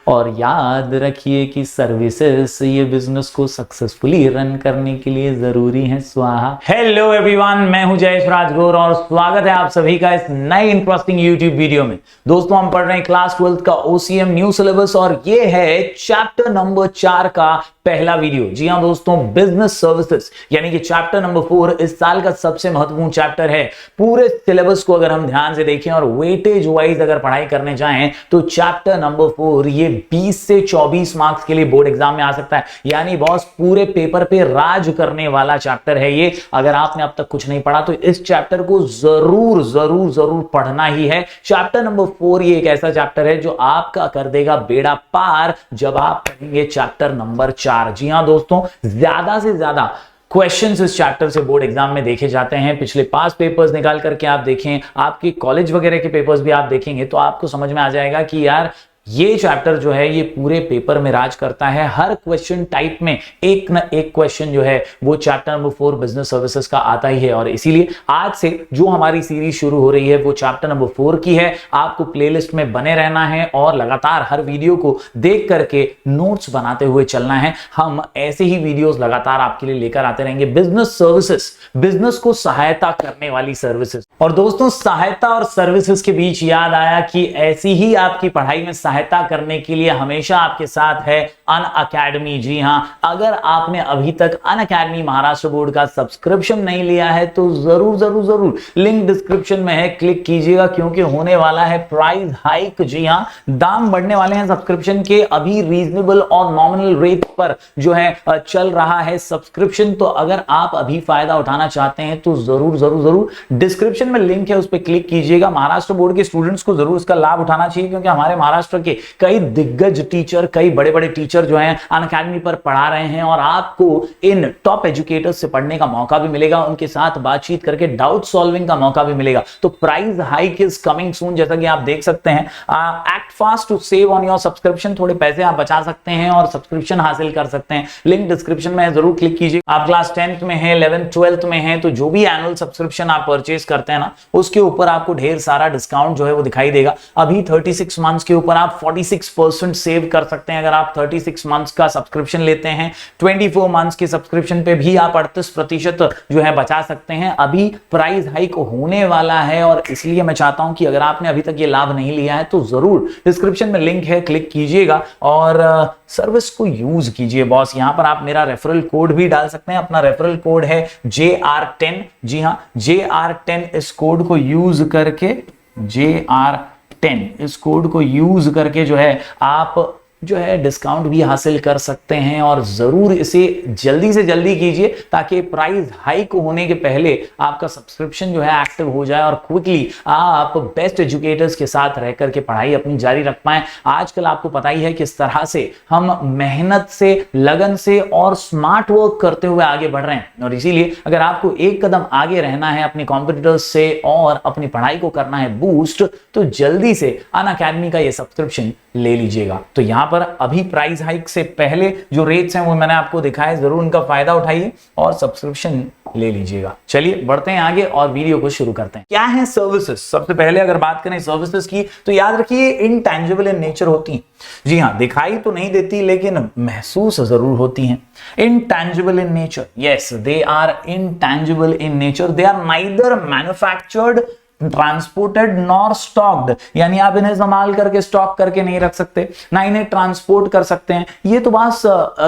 और याद रखिए कि सर्विसेज ये बिजनेस को सक्सेसफुली रन करने के लिए जरूरी है। स्वाहा। हेलो एवरीवन, मैं हूं जयेश राजगौर और स्वागत है आप सभी का इस नए इंटरेस्टिंग यूट्यूब वीडियो में। दोस्तों, हम पढ़ रहे हैं क्लास 12 का OCM न्यू सिलेबस और ये है चैप्टर नंबर 4 का पहला वीडियो। जी हां दोस्तों, बिजनेस सर्विसेज यानी कि चैप्टर नंबर 4 इस साल का सबसे महत्वपूर्ण चैप्टर है। पूरे सिलेबस को अगर हम ध्यान से देखें और वेटेज वाइज अगर पढ़ाई करने जाएं तो चैप्टर नंबर 4 ये 20 से 24 मार्क्स के लिए बोर्ड एग्जाम में आ सकता है। यानी बॉस पूरे पेपर पे राज करने वाला चैप्टर है ये। अगर आपने अब तक कुछ नहीं पढ़ा तो इस चैप्टर को जरूर जरूर जरूर पढ़ना ही है। चैप्टर नंबर 4 ये एक ऐसा चैप्टर है जो आपका कर देगा बेड़ा पार जब आप पढ़ेंगे चैप्टर नंबर 4। जी हां दोस्तों, ज्यादा से ज्यादा क्वेश्चंस इस चैप्टर से बोर्ड एग्जाम में देखे जाते हैं। पिछले पास पेपर्स निकाल करके आप देखें, आपके कॉलेज वगैरह के पेपर्स भी आप देखेंगे तो आपको समझ में आ जाएगा कि यार ये चैप्टर जो है ये पूरे पेपर में राज करता है। हर क्वेश्चन टाइप में एक ना एक क्वेश्चन जो है वो चैप्टर नंबर 4 बिजनेस सर्विसेज का आता ही है। और इसीलिए आज से जो हमारी सीरीज शुरू हो रही है वो चैप्टर नंबर 4 की है। आपको प्लेलिस्ट में बने रहना है और लगातार हर वीडियो को देख करके नोट्स बनाते हुए चलना है। हम ऐसे ही वीडियोस लगातार आपके लिए लेकर आते रहेंगे। बिजनेस सर्विसेज, बिजनेस को सहायता करने वाली सर्विसेज। और दोस्तों, सहायता और सर्विसेज के बीच याद आया कि ऐसी ही आपकी पढ़ाई में सहायता करने के लिए हमेशा आपके साथ है अनअकैडमी। जी हां, अगर आपने अभी तक अनअकैडमी महाराष्ट्र बोर्ड का सब्सक्रिप्शन नहीं लिया है तो जरूर जरूर जरूर लिंक डिस्क्रिप्शन में है, क्लिक कीजिएगा क्योंकि होने वाला है प्राइस हाइक। जी हां, दाम बढ़ने वाले हैं सब्सक्रिप्शन के। अभी रीजनेबल और नॉमिनल रेट पर जो है चल रहा है सब्सक्रिप्शन। तो अगर आप अभी फायदा उठाना चाहते हैं तो जरूर जरूर जरूर डिस्क्रिप्शन में लिंक है, उस पर क्लिक कीजिएगा। महाराष्ट्र बोर्ड के स्टूडेंट्स को जरूर इसका लाभ उठाना चाहिए क्योंकि हमारे महाराष्ट्र के कई दिग्गज टीचर, कई बड़े बड़े टीचर जो हैं अनअकैडमी पर पढ़ा रहे हैं और आपको इन टॉप एजुकेटर्स से पढ़ने का मौका भी मिलेगा, उनके साथ बातचीत करके डाउट सॉल्विंग का मौका भी मिलेगा। तो price hike is coming soon, जैसा कि आप देख सकते हैं। Act fast to save on your subscription, थोड़े पैसे आप बचा सकते हैं और सब्सक्रिप्शन हासिल कर सकते हैं। लिंक डिस्क्रिप्शन में जरूर क्लिक कीजिए। आप क्लास 10th में है, 11th 12th में है तो जो भी एनुअल सब्सक्रिप्शन आप परचेज करते हैं ना उसके ऊपर आपको ढेर सारा डिस्काउंट जो है वो दिखाई देगा। अभी 36 मंथ्स के ऊपर आप 46% सेव कर सकते हैं अगर आप 36 मंथ्स का सब्सक्रिप्शन लेते हैं। 24 मंथ्स के सब्सक्रिप्शन पे भी आप 38% जो है बचा सकते हैं। अभी प्राइस हाइक होने वाला है और इसलिए मैं चाहता हूं कि अगर आपने अभी तक ये लाभ नहीं लिया है तो जरूर डिस्क्रिप्शन में लिंक है, क्लिक कीजिएगा और सर्विस को यूज कीजिए। बॉस, यहां पर आप मेरा रेफरल कोड भी डाल सकते हैं। अपना रेफरल कोड है JR10। जी हां, JR10 इस कोड को यूज करके, JR10 इस कोड को यूज करके जो है आप जो है डिस्काउंट भी हासिल कर सकते हैं और जरूर इसे जल्दी से जल्दी कीजिए ताकि प्राइस हाइक होने के पहले आपका सब्सक्रिप्शन जो है एक्टिव हो जाए और क्विकली आप बेस्ट एजुकेटर्स के साथ रह करके पढ़ाई अपनी जारी रख पाएं। आजकल आपको पता ही है किस तरह से हम मेहनत से, लगन से और स्मार्ट वर्क करते हुए आगे बढ़ रहे हैं और इसीलिए अगर आपको एक कदम आगे रहना है अपने कॉम्पिटिटर्स से और अपनी पढ़ाई को करना है बूस्ट तो जल्दी से अनअकैडमी का ये सब्सक्रिप्शन ले लीजिएगा। तो यहां पर अभी प्राइस हाइक से पहले जो रेट्स हैं वो मैंने आपको दिखाए, जरूर उनका फायदा उठाइए और सब्सक्रिप्शन ले लीजिएगा। चलिए बढ़ते हैं आगे और वीडियो को शुरू करते हैं। क्या है सर्विसेज? सबसे पहले अगर बात करें सर्विसेज की तो याद रखिए इनटैंजिबल इन नेचर होती हैं। जी हां, दिखाई तो नहीं देती लेकिन महसूस जरूर होती हैं। Intangible in nature, yes they are intangible in nature. They are neither manufactured, transported nor stocked, यानी आप इन्हें संभाल करके स्टॉक करके नहीं रख सकते, ना इन्हें ट्रांसपोर्ट कर सकते हैं। ये तो बस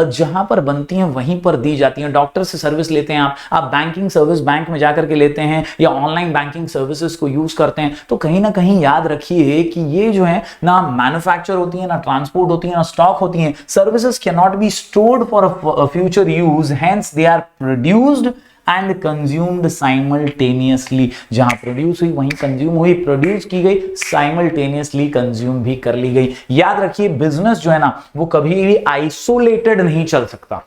जहां पर बनती हैं वहीं पर दी जाती हैं। डॉक्टर से सर्विस लेते हैं आप बैंकिंग सर्विस बैंक में जाकर के लेते हैं या ऑनलाइन बैंकिंग सर्विसेज को यूज करते हैं तो कहीं ना कहीं याद रखिए कि ये जो है ना मैन्युफैक्चर होती है, ना ट्रांसपोर्ट होती है, ना स्टॉक होती है। Services can not be stored for future use, hence they are produced and consumed simultaneously. जहां प्रोड्यूस हुई वहीं कंज्यूम हुई, प्रोड्यूस की गई साइमल्टेनियसली कंज्यूम भी कर ली गई। याद रखिए बिजनेस जो है ना वो कभी भी आइसोलेटेड नहीं चल सकता।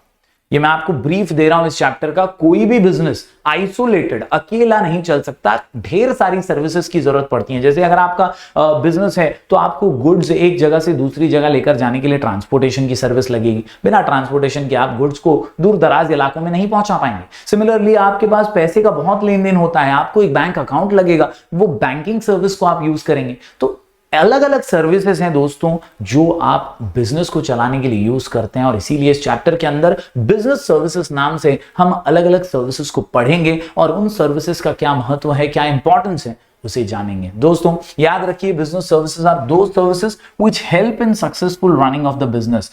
ये मैं आपको ब्रीफ दे रहा हूं इस चैप्टर का। कोई भी बिजनेस आइसोलेटेड, अकेला नहीं चल सकता। ढेर सारी सर्विसेज की जरूरत पड़ती है। जैसे अगर आपका बिजनेस है तो आपको गुड्स एक जगह से दूसरी जगह लेकर जाने के लिए ट्रांसपोर्टेशन की सर्विस लगेगी। बिना ट्रांसपोर्टेशन के आप गुड्स को दूर दराज इलाकों में नहीं पहुंचा पाएंगे। सिमिलरली आपके पास पैसे का बहुत लेन देन होता है, आपको एक बैंक अकाउंट लगेगा, वो बैंकिंग सर्विस को आप यूज करेंगे। तो अलग अलग सर्विसेज हैं दोस्तों जो आप बिजनेस को चलाने के लिए यूज करते हैं, और इसीलिए इस चैप्टर के अंदर बिजनेस सर्विसेज नाम से हम अलग अलग सर्विसेज को पढ़ेंगे और उन सर्विसेज का क्या महत्व है, क्या इंपॉर्टेंस है, उसे जानेंगे। दोस्तों याद रखिए, business services are those services which help in successful running of the business.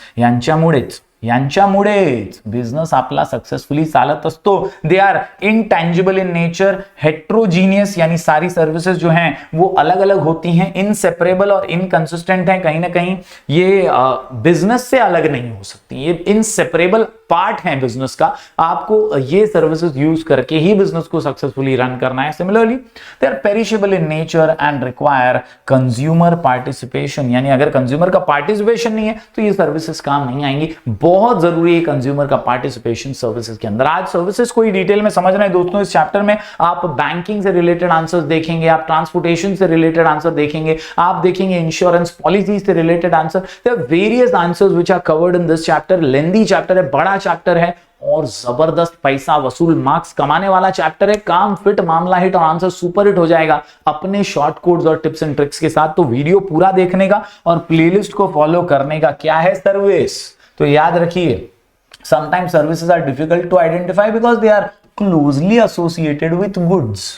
यांच्यामुळेच बिझनेस आपला सक्सेसफुली चालत असतो। They are intangible in nature, heterogeneous, यानी सारी सर्विसेज जो हैं वो अलग अलग होती हैं, इनसेपरेबल और इनकंसिस्टेंट हैं। कहीं ना कहीं ये बिजनेस से अलग नहीं हो सकती, ये इनसेपरेबल पार्ट है बिजनेस का। आपको ये सर्विसेज यूज करके ही बिजनेस को सक्सेसफुली रन करना है। Similarly they are perishable in nature and require consumer participation, यानी अगर कंज्यूमर का पार्टिसिपेशन नहीं है तो ये सर्विसेज काम नहीं आएंगी। बहुत जरूरी है कंज्यूमर का पार्टिसिपेशन सर्विसेज के अंदर। आज सर्विसेज को ही डिटेल में समझ रहे हैं दोस्तों। इस चैप्टर में आप बैंकिंग से रिलेटेड आंसर्स देखेंगे, आप ट्रांसपोर्टेशन से रिलेटेड आंसर देखेंगे, आप देखेंगे इंश्योरेंस पॉलिसी से related answer. There are various answers which are covered in this chapter. Lengthy chapter है, बड़ा चैप्टर है और जबरदस्त पैसा वसूल मार्क्स कमाने वाला चैप्टर है। काम फिट, मामला हिट और आंसर सुपर हिट हो जाएगा अपने शॉर्ट कोड्स और टिप्स एंड ट्रिक्स के साथ। तो वीडियो पूरा देखने का और प्लेलिस्ट को फॉलो करने का। क्या है सर्विस, तो याद रखिए, sometimes services are difficult to identify because they are closely associated with goods.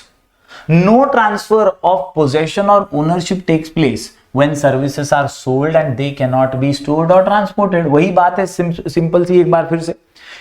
No transfer of possession और ownership takes place when services are sold and they cannot be stored or transported। वही बात है simple सी एक बार फिर से,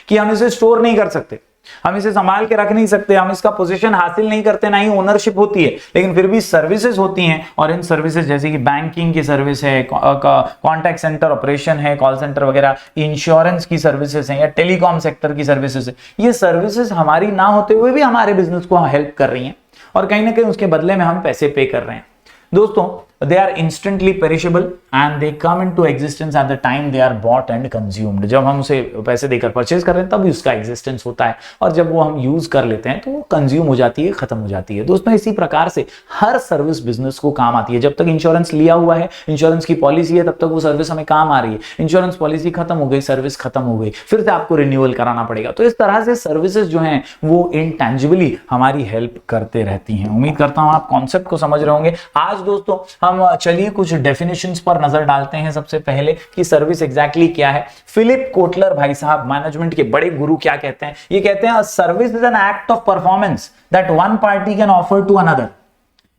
कि हम इसे स्टोर नहीं कर सकते, हम इसे संभाल के रख नहीं सकते, हम इसका पोजीशन हासिल नहीं करते, ना ही ओनरशिप होती है, लेकिन फिर भी सर्विसेज होती हैं। और इन सर्विसेज जैसे कि बैंकिंग की सर्विस है, कॉन्टैक्ट सेंटर ऑपरेशन है, कॉल सेंटर वगैरह, इंश्योरेंस की सर्विसेज हैं या टेलीकॉम सेक्टर की सर्विसेज है, ये सर्विसेज हमारी ना होते हुए भी हमारे बिजनेस को हेल्प कर रही हैं और कहीं ना कहीं उसके बदले में हम पैसे पे कर रहे हैं। दोस्तों they are instantly perishable and they come into existence at the time they are bought and consumed। जब हम उसे पैसे देकर परचेज कर रहे हैं तब उसका एग्जिस्टेंस होता है, और जब वो हम यूज कर लेते हैं तो वो कंज्यूम हो जाती है, खत्म हो जाती है। दोस्तों इसी प्रकार से हर सर्विस बिजनेस को काम आती है। जब तक इंश्योरेंस लिया हुआ है, इंश्योरेंस की पॉलिसी है, तब तक वो सर्विस हमें काम आ रही है। इंश्योरेंस पॉलिसी खत्म हो गई, सर्विस खत्म हो गई, फिर से आपको रिन्यूअल कराना पड़ेगा। तो इस तरह से सर्विसेज जो हैं वो इनटैंजिबली हमारी हेल्प करते रहती हैं। उम्मीद करता हूं आप कॉन्सेप्ट को समझ रहे होंगे। आज दोस्तों हम चलिए कुछ डेफिनेशंस पर नजर डालते हैं। सबसे पहले कि सर्विस एग्जैक्टली क्या है। फिलिप कोटलर भाई साहब, मैनेजमेंट के बड़े गुरु, क्या कहते हैं? ये कहते हैं service is an act of performance that one party can offer to another.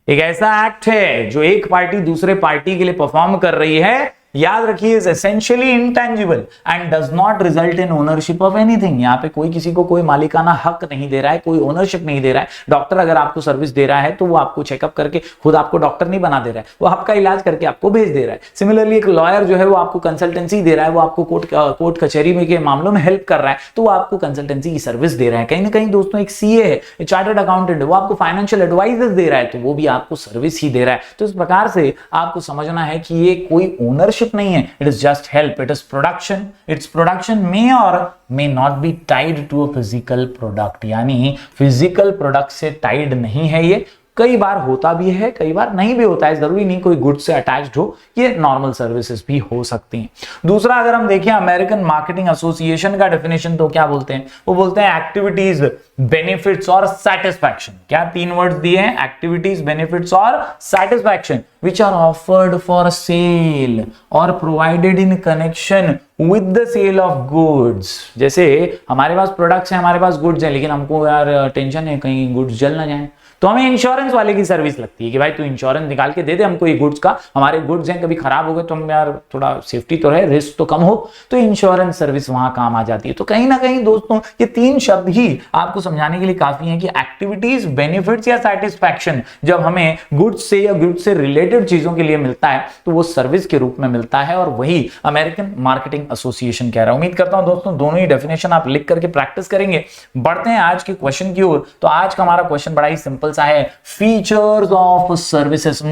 एक ऐसा एक्ट है जो एक पार्टी दूसरे पार्टी के लिए परफॉर्म कर रही है, याद रखिए, is essentially intangible and does not result in ownership of anything. यहाँ पे कोई किसी को कोई मालिकाना हक नहीं दे रहा है, कोई ओनरशिप नहीं दे रहा है। डॉक्टर अगर आपको सर्विस दे रहा है तो वो आपको चेकअप करके खुद आपको डॉक्टर नहीं बना दे रहा है, वो आपका इलाज करके आपको भेज दे रहा है। सिमिलरली एक लॉयर जो है वो आपको कंसल्टेंसी दे रहा है, वो आपको कोर्ट कचहरी में के मामलों में हेल्प कर रहा है, तो वो आपको कंसल्टेंसी की सर्विस दे रहा है। कहीं ना कहीं दोस्तों एक सीए है, चार्टर्ड अकाउंटेंट है, वो आपको फाइनेंशियल एडवाइजर्स दे रहा है, तो वो भी आपको सर्विस ही दे रहा है। तो इस प्रकार से आपको समझना है कि ये कोई ओनरशिप नहीं है, it is just help, it is production, its production may or may not be tied to a physical product। यानी फिजिकल प्रोडक्ट से टाइड नहीं है, ये कई बार होता भी है, कई बार नहीं भी होता है, जरूरी नहीं कोई गुड से अटैच्ड हो, ये नॉर्मल सर्विसेज भी हो सकती हैं। दूसरा अगर हम देखें अमेरिकन मार्केटिंग एसोसिएशन का डेफिनेशन, तो क्या बोलते हैं? वो बोलते हैं एक्टिविटीज, बेनिफिट्स और सेटिस्फैक्शन। क्या तीन वर्ड्स दिए हैं? एक्टिविटीज, बेनिफिट्स और satisfaction which are offered for sale or provided in connection with the sale of goods। जैसे हमारे पास प्रोडक्ट्स हैं, हमारे पास गुड्स हैं, लेकिन हमको यार टेंशन है कहीं गुड्स जल ना जाए, तो हमें इंश्योरेंस वाले की सर्विस लगती है कि भाई तू इंश्योरेंस निकाल के दे दे हमको ये गुड्स का, हमारे गुड्स हैं कभी खराब हो गए तो हम यार थोड़ा सेफ्टी तो है, रिस्क तो कम हो, तो इंश्योरेंस सर्विस वहां काम आ जाती है। तो कहीं ना कहीं दोस्तों ये तीन शब्द ही आपको समझाने के लिए काफी हैं कि एक्टिविटीज, बेनिफिट्स या सेटिस्फैक्शन जब हमें गुड्स से या गुड्स से रिलेटेड चीजों के लिए मिलता है तो वो सर्विस के रूप में मिलता है, और वही अमेरिकन मार्केटिंग एसोसिएशन कह रहा है। उम्मीद करता हूं दोस्तों दोनों ही डेफिनेशन आप लिख करके प्रैक्टिस करेंगे। बढ़ते हैं आज के क्वेश्चन की ओर। तो आज का हमारा क्वेश्चन बड़ा ही सिंपल सा है, features of services.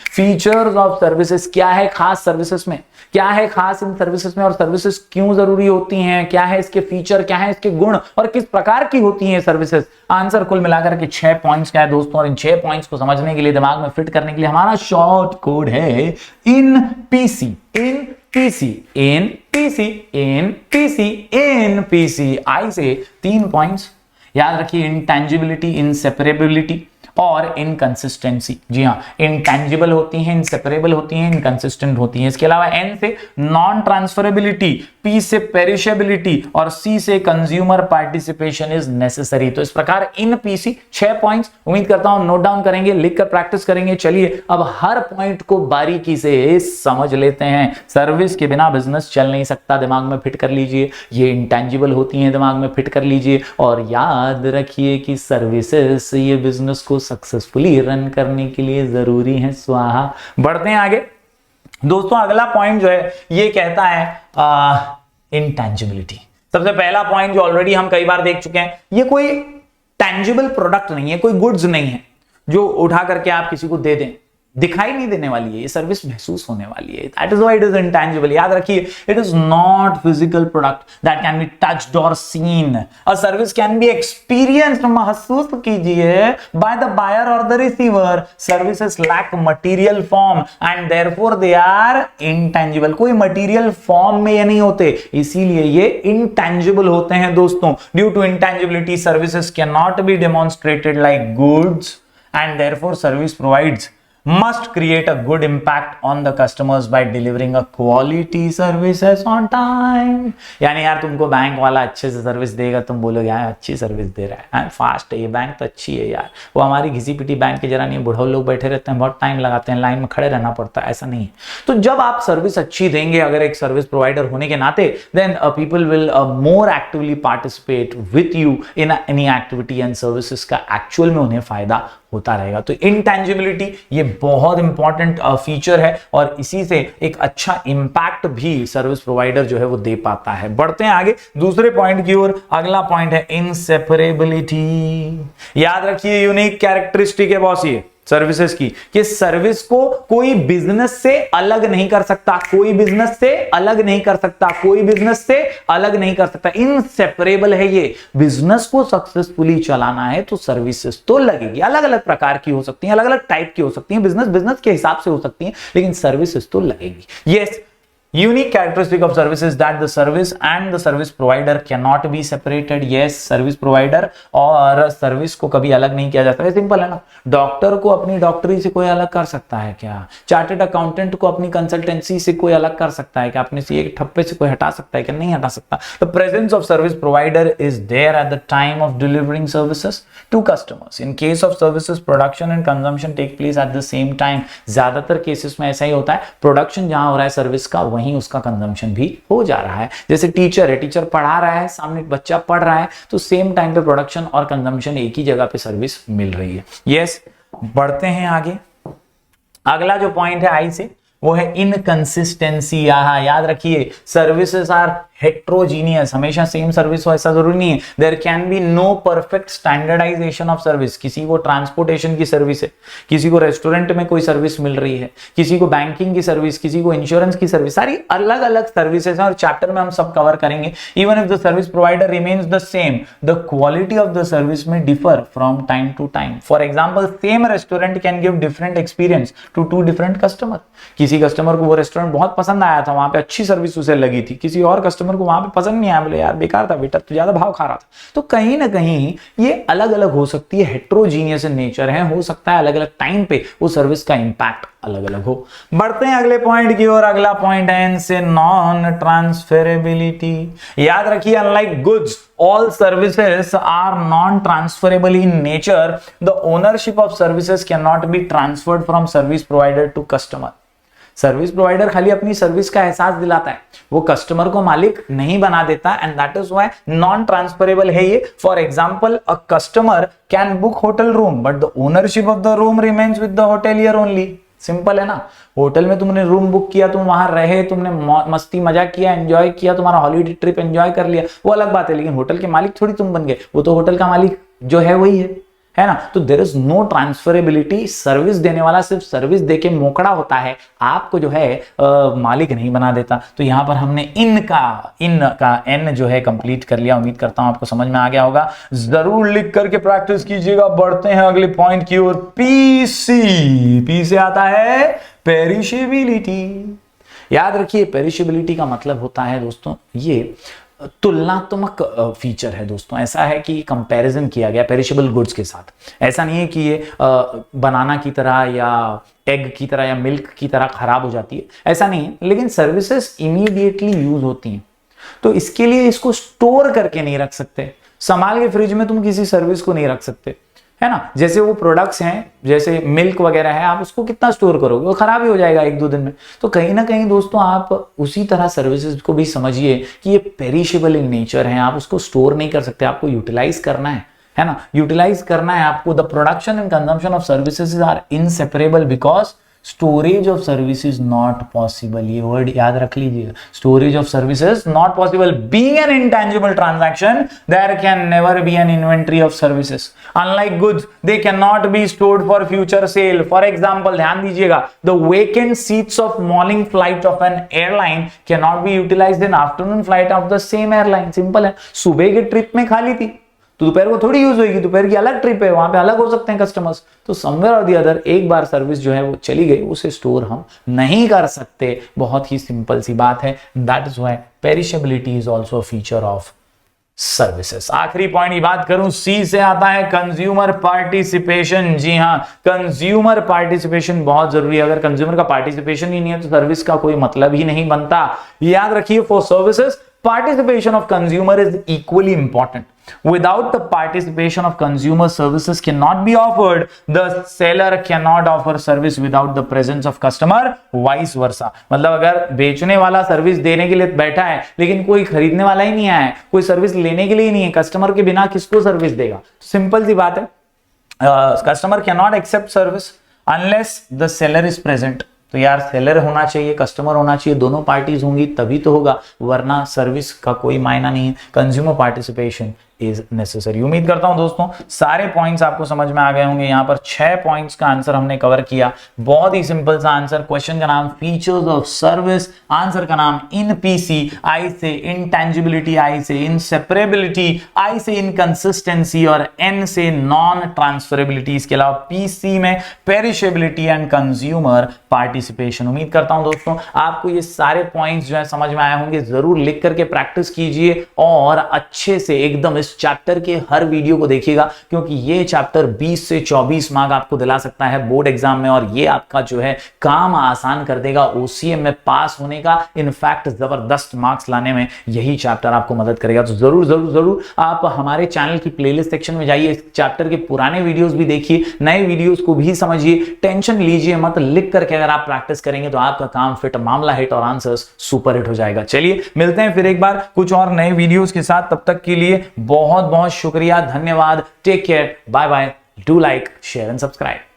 Features of services क्या है खास सर्विसेज में, क्या है खास इन सर्विसेज में, और सर्विसेज क्यों जरूरी होती हैं, क्या है इसके फीचर, क्या है इसके गुण, और किस प्रकार की होती हैं सर्विसेज। आंसर कुल मिलाकर के 6 पॉइंट्स का है दोस्तों, और इन 6 पॉइंट्स को समझने के लिए, दिमाग में फिट करने के लिए हमारा शॉर्ट कोड है in PC. In PC, in PC, in PC, in PC. I say 3 points याद रखिए, इंटेंजिबिलिटी, इनसेपरेबिलिटी और इनकंसिस्टेंसी। जी हाँ, इंटेंजिबल होती हैं, इनसेपरेबल होती हैं, इनकंसिस्टेंट होती हैं। इसके अलावा एन से नॉन ट्रांसफरेबिलिटी, पी से पेरिशेबिलिटी और सी से कंज्यूमर पार्टिसिपेशन इज नेसेसरी। तो इस प्रकार इन पीसी 6 पॉइंट्स उम्मीद करता हूं नोट डाउन करेंगे, लिखकर प्रैक्टिस करेंगे। चलिए अब हर पॉइंट को बारीकी से समझ लेते हैं। सर्विस के बिना बिजनेस चल नहीं सकता, दिमाग में फिट कर लीजिए। ये इंटेंजिबल होती हैं, दिमाग में फिट कर लीजिए। और याद रखिए कि सर्विसेज ये बिजनेस को सक्सेसफुली रन करने के लिए जरूरी है। स्वाहा। बढ़ते हैं आगे दोस्तों। अगला पॉइंट जो है ये कहता है इंटेंजिबिलिटी। सबसे पहला पॉइंट जो ऑलरेडी हम कई बार देख चुके हैं, ये कोई टेंजिबल प्रोडक्ट नहीं है, कोई गुड्स नहीं है जो उठा करके आप किसी को दे दें। दिखाई नहीं देने वाली है, ये सर्विस महसूस होने वाली है। That is why it is intangible. याद रखिए, it is not physical product that can be touched और seen. A service can be experienced, महसूस कीजिए, बाय द बायर और the receiver. Services lack material form and therefore they are intangible. कोई material form में ये नहीं होते, इसीलिए ये इंटेंजिबल होते हैं दोस्तों। Due to intangibility services can not be demonstrated like goods and therefore service provides must create a good impact on the customers by delivering a quality services on time। यानी यार तुमको बैंक वाला अच्छे से service देगा, तुम बोलोगे यार अच्छी सर्विस दे रहा है, फास्ट है, ये बैंक तो अच्छी है यार। वो हमारी घिसी पिटी बैंक के जरा नहीं, बुढ़ो लोग बैठे रहते हैं, बहुत टाइम लगाते हैं, लाइन में खड़े रहना पड़ता है, ऐसा नहीं है। तो जब आप सर्विस अच्छी देंगे अगर एक सर्विस प्रोवाइडर होने के नाते, then people will more actively participate with you in any activity and services का एक्चुअल में उन्हें फायदा होता रहेगा। तो इंटेंजिबिलिटी ये बहुत इंपॉर्टेंट फीचर है और इसी से एक अच्छा इंपैक्ट भी सर्विस प्रोवाइडर जो है वो दे पाता है। बढ़ते हैं आगे दूसरे पॉइंट की ओर। अगला पॉइंट है इनसेपरेबिलिटी। याद रखिए, यूनिक कैरेक्टरिस्टिक है बॉस ये सर्विसेज की, कि सर्विस को कोई बिजनेस से अलग नहीं कर सकता, कोई बिजनेस से अलग नहीं कर सकता, कोई बिजनेस से अलग नहीं कर सकता। इनसेपरेबल है ये। बिजनेस को सक्सेसफुली चलाना है तो सर्विसेज तो लगेगी। अलग अलग प्रकार की हो सकती हैं, अलग अलग टाइप की हो सकती हैं, बिजनेस बिजनेस के हिसाब से हो सकती हैं, लेकिन सर्विसेज तो लगेगी। Yes, unique characteristic of service is that the service and the service provider cannot be separated। yes, service provider और सर्विस को कभी अलग नहीं किया जाता है। सिंपल है ना। डॉक्टर को अपनी डॉक्टरी से कोई अलग कर सकता है क्या? चार्टर्ड अकाउंटेंट को अपनी कंसल्टेंसी से कोई अलग कर सकता है क्या? अपने से एक ठप्पे से कोई हटा सकता है क्या? नहीं हटा सकता। The presence of service provider is there at the time of delivering services to customers. In case of services production and consumption take place at the same time. ज्यादातर केसेस में ऐसा ही होता है, प्रोडक्शन जहां हो रहा है सर्विस का वहीं उसका कंजम्पशन भी हो जा रहा है। जैसे टीचर है, टीचर पढ़ा रहा है, सामने एक बच्चा पढ़ रहा है, तो सेम टाइम पे प्रोडक्शन और कंजम्पशन एक ही जगह पे सर्विस मिल रही है। यस, बढ़ते हैं आगे। अगला जो पॉइंट है आई से, वो है इनकंसिस्टेंसी। याद रखिए, सर्विसेज आर हेट्रोजीनियस। हमेशा सेम सर्विस हो ऐसा जरूरी नहीं है। There can be no perfect standardization of service. किसी को ट्रांसपोर्टेशन की सर्विस है, किसी को रेस्टोरेंट में कोई सर्विस मिल रही है, किसी को बैंकिंग की सर्विस, किसी को इंश्योरेंस की सर्विस, सारी अलग अलग सर्विसेज हैं और चैप्टर में हम सब कवर करेंगे। Even if the service provider remains the same, the quality of the service may differ from time to time. For example, same restaurant can give different experience to two different customer. किसी customer को वो restaurant बहुत पसंद आया था, वहां पे अच्छी सर्विस उसे लगी थी, किसी और कस्टमर को वहां पे पसंद नहीं आया, बोले यार बेकार था बेटा, तो ज्यादा भाव खा रहा था। तो कहीं ना कहीं ये अलग अलग हो सकती है, हेट्रोजीनियस इन नेचर है। हो सकता है अलग अलग टाइम पे वो सर्विस का इंपैक्ट अलग अलग हो। बढ़ते हैं अगले पॉइंट की ओर। अगला पॉइंट है इनसे नॉन ट्रांसफरेबिलिटी। याद रखिए, unlike goods all services are non-transferable in nature। the ownership of services cannot be transferred from service provider to customer। Service provider खाली अपनी सर्विस का एहसास दिलाता है, वो कस्टमर को मालिक नहीं बना देता, and that is why non transferable है ये। For example, a customer can book hotel room but the ownership of the room remains with the hotelier only. Simple है ना। होटल में तुमने रूम बुक किया, तुम वहां रहे, तुमने मस्ती मजाक किया, एंजॉय किया, तुम्हारा हॉलीडे ट्रिप एंजॉय कर लिया, वो अलग बात है, लेकिन होटल के मालिक थोड़ी तुम बन गए, वो तो होटल का मालिक जो है वही है ना। तो there is no transferability. Service देने वाला सिर्फ सर्विस देके मोकड़ा होता है, आपको जो है मालिक नहीं बना देता। तो यहां पर हमने इन का एन जो है कंप्लीट कर लिया। उम्मीद करता हूं आपको समझ में आ गया होगा। जरूर लिख करके प्रैक्टिस कीजिएगा। बढ़ते हैं अगले पॉइंट की ओर। पी से आता है पेरिशेबिलिटी। याद रखिए, पेरिशेबिलिटी का मतलब होता है दोस्तों ये तुलनात्मक फीचर है दोस्तों। ऐसा है कि कंपैरिजन किया गया पेरिशेबल गुड्स के साथ। ऐसा नहीं है कि ये बनाना की तरह या एग की तरह या मिल्क की तरह खराब हो जाती है, ऐसा नहीं है, लेकिन सर्विसेज इमीडिएटली यूज होती हैं। तो इसके लिए इसको स्टोर करके नहीं रख सकते, संभाल के फ्रिज में तुम किसी सर्विस को नहीं रख सकते, है ना। जैसे वो प्रोडक्ट्स हैं, जैसे मिल्क वगैरह है, आप उसको कितना स्टोर करोगे, वो खराब ही हो जाएगा 1-2 दिन में। तो कहीं ना कहीं दोस्तों आप उसी तरह सर्विसेज को भी समझिए कि ये पेरिशेबल इन नेचर है, आप उसको स्टोर नहीं कर सकते, आपको यूटिलाइज करना है ना, यूटिलाइज करना है आपको। The production and consumption of services are inseparable because storage of service is not possible. ये वर्ड याद रख लीजिए, storage of services not possible. Being an intangible transaction there can never be an inventory of services. Unlike goods they can not be stored for future sale. For example, ध्यान दीजिएगा, the vacant seats of morning flight of an airline can not be utilized in afternoon flight of the same airline. Simple है, सुबह की trip में खाली थी तो दोपहर को थोड़ी यूज होगी, दोपहर की अलग ट्रिप है, वहां पे अलग हो सकते हैं कस्टमर्स। तो समवेयर और दी अदर एक बार सर्विस जो है वो चली गई, उसे स्टोर हम नहीं कर सकते। बहुत ही सिंपल सी बात है। That is why perishability is also a feature of services. आखिरी पॉइंट की बात करूं, सी से आता है कंज्यूमर पार्टिसिपेशन। जी हां, कंज्यूमर पार्टिसिपेशन बहुत जरूरी है। अगर कंज्यूमर का पार्टिसिपेशन ही नहीं है तो सर्विस का कोई मतलब ही नहीं बनता। याद रखिए, for services participation of consumer is equally important. Without the participation of consumer, services cannot be offered. The seller cannot offer service without the presence of customer, vice versa. मतलब अगर बेचने वाला सर्विस देने के लिए बैठा है लेकिन कोई खरीदने वाला ही नहीं आया है, कोई सर्विस लेने के लिए ही नहीं है, कस्टमर के बिना किसको सर्विस देगा? सिंपल सी बात है, customer cannot accept service unless the seller is present. तो यार सेलर होना चाहिए, कस्टमर होना चाहिए, दोनों पार्टीज होंगी तभी तो होगा, वरना सर्विस का कोई मायना नहीं है। Consumer participation is necessary. उम्मीद करता हूं दोस्तों सारे पॉइंट्स आपको समझ में आ गए होंगे। यहां पर 6 पॉइंट्स का आंसर हमने कवर किया। बहुत ही सिंपल सा आंसर। क्वेश्चन का नाम फीचर्स ऑफ सर्विस, आंसर का नाम इन पीसी, आई से इंटेंजिबिलिटी, आई से इनसेपरेबिलिटी, आई से इनकंसिस्टेंसी और एन से नॉन ट्रांसफरेबिलिटी। इसके अलावा पीसी में पेरिशेबिलिटी एंड कंज्यूमर पार्टिसिपेशन। उम्मीद करता हूं दोस्तों आपको ये सारे पॉइंट्स जो है समझ में आए होंगे। जरूर लिख करके प्रैक्टिस कीजिए और अच्छे से एकदम इस चैप्टर के हर वीडियो को देखिएगा, क्योंकि ये चैप्टर 20 से 24 मार्क आपको दिला सकता है बोर्ड एग्जाम में, और ये आपका जो है काम आसान कर देगा ओसीएम में पास होने का। इनफैक्ट जबरदस्त मार्क्स लाने में यही चैप्टर आपको मदद करेगा। तो जरूर जरूर जरूर आप हमारे चैनल की प्लेलिस्ट सेक्शन में जाइए, इस चैप्टर के पुराने वीडियोस भी देखिए, नए वीडियोस को भी समझिए। टेंशन लीजिए मत, लिख करके अगर आप प्रैक्टिस करेंगे तो आपका काम फिट, मामला हिट और आंसर्स सुपर हिट हो जाएगा। चलिए मिलते हैं फिर एक बार कुछ और नए वीडियोस के साथ। तब तक के लिए बहुत बहुत शुक्रिया, धन्यवाद, take care, bye bye, do like, share and subscribe.